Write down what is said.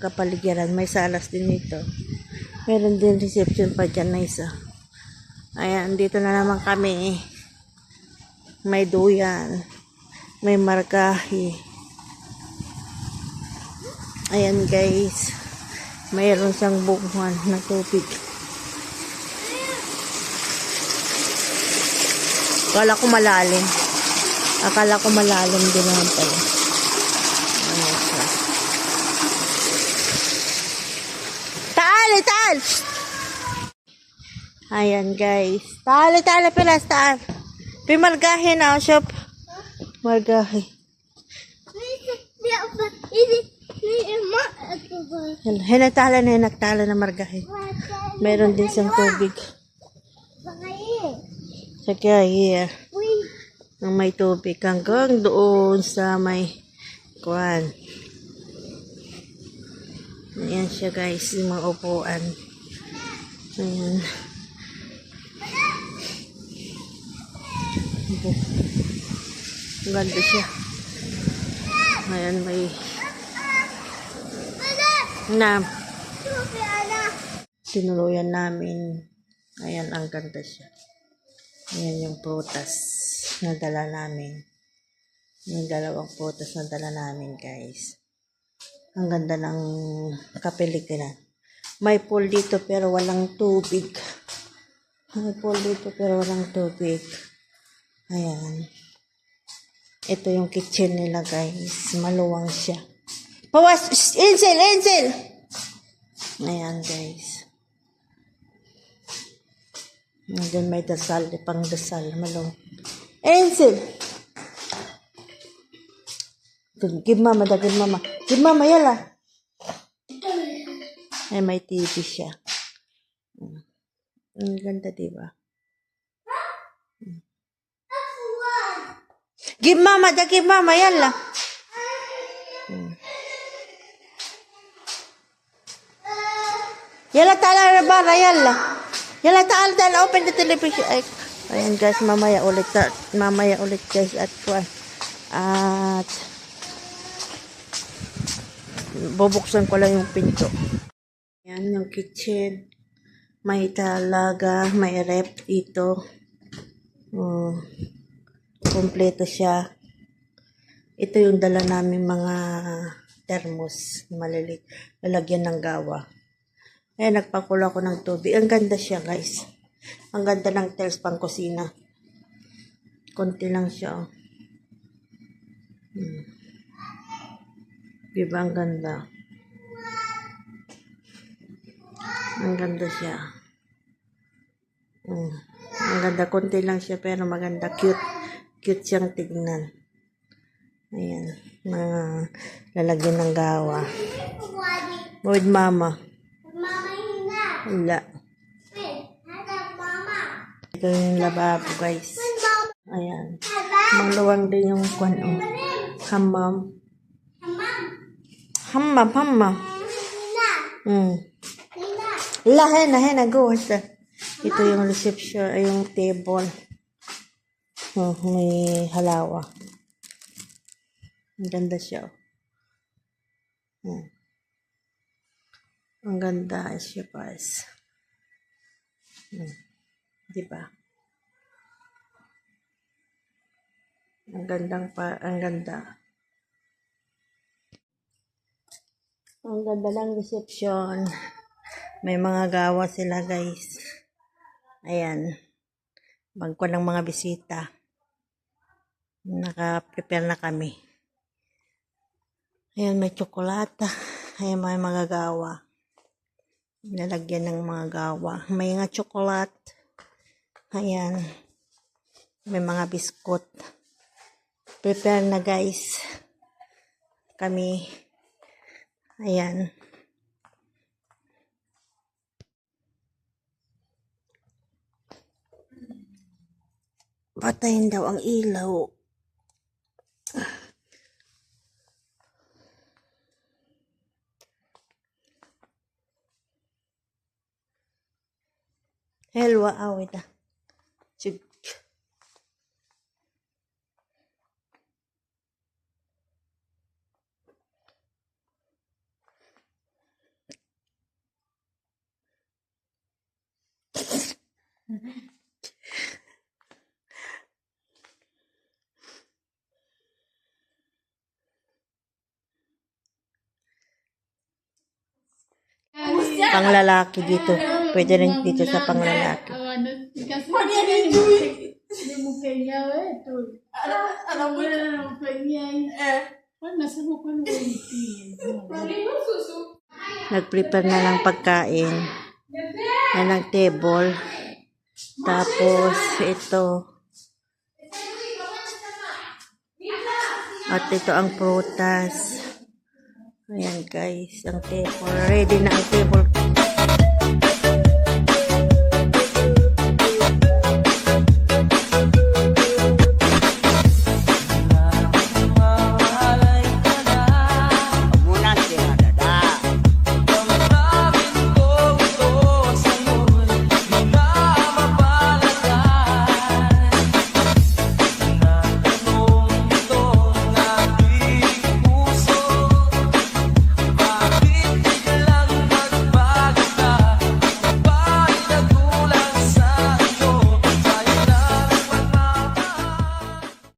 kapaligiran. May salas din dito. Meron din reception pa dyan na isa. Ayan, dito na naman kami. May duyan. May markahe. Ayan guys. Mayroon siyang bukuhan na tubig. Akala ko malalim. Akala ko malalim din naman pala. Ayan siya. Taal! Ayan guys. Taal pilas, taal. Pimargahe na ang shop. Margahe. Hinagtala na margahe. Meron din siyang tubig. Saka here. Ang may tubig. Hanggang doon sa may kuwan. Ayan siya guys. Yung mga upuan. Ayan. Ganda siya. Ayan may sinuluyan namin. Ayan ang ganda siya. Ayan yung prutas na dala namin. Yung dalawang prutas na dala namin guys. Ang ganda ng kapiligiran. May pool dito pero walang tubig. May pool dito pero walang tubig. Ayan. Ito yung kitchen nila guys. Maluwang siya. Pawas! Insel! Ayan guys. Nandun may dasal. Pang dasal. Maluwang. Insel! Give mama. Give mama yala. Ay may TV siya. Ang ganda diba? Give mama yala. Yala tala na bara yala. Yala taal open the television. Ay, ayan guys, mamaya ulit guys at bubuksan ko lang yung pinto. Ayan yung kitchen. May talaga, may rep dito. Kompleto siya. Ito yung dala namin mga thermos. Malilit. Lalagyan ng gawa. Ayan, nagpakulo ako ng tubig. Ang ganda siya guys. Ang ganda ng tiles pang kusina. Konti lang siya. Diba ang ganda? Ang ganda siya. Ang ganda. Konti lang siya pero maganda. Cute siyang tignan. Ayan. Mga lalagyan ng gawa. With mama. Wala. Ito yung lababo guys. Ayan. Maluwang din yung hammam. Hena, go. Ito yung reception, yung table. May halawa. Ang ganda siya. Ang ganda siya guys. Diba? Ang ganda. Ang ganda ng reception. May mga gawa sila guys. Ayan. Bangko ng mga bisita. Naka-prepare na kami. Ayan, may tsokolata. Ayan, may mga gawa. Nalagyan ng mga gawa. May mga tsokolat. Ayan. May mga biskot. Prepare na guys. Kami. Ayan. Patayin daw ang ilaw. Helwa awit ah. Panglalaki dito. Pwede rin dito sa panglalaki. Nag-prepare na ng pagkain. Yan ang table. Tapos ito. At ito ang prutas. Ayan guys, ang table. Ready na ang table.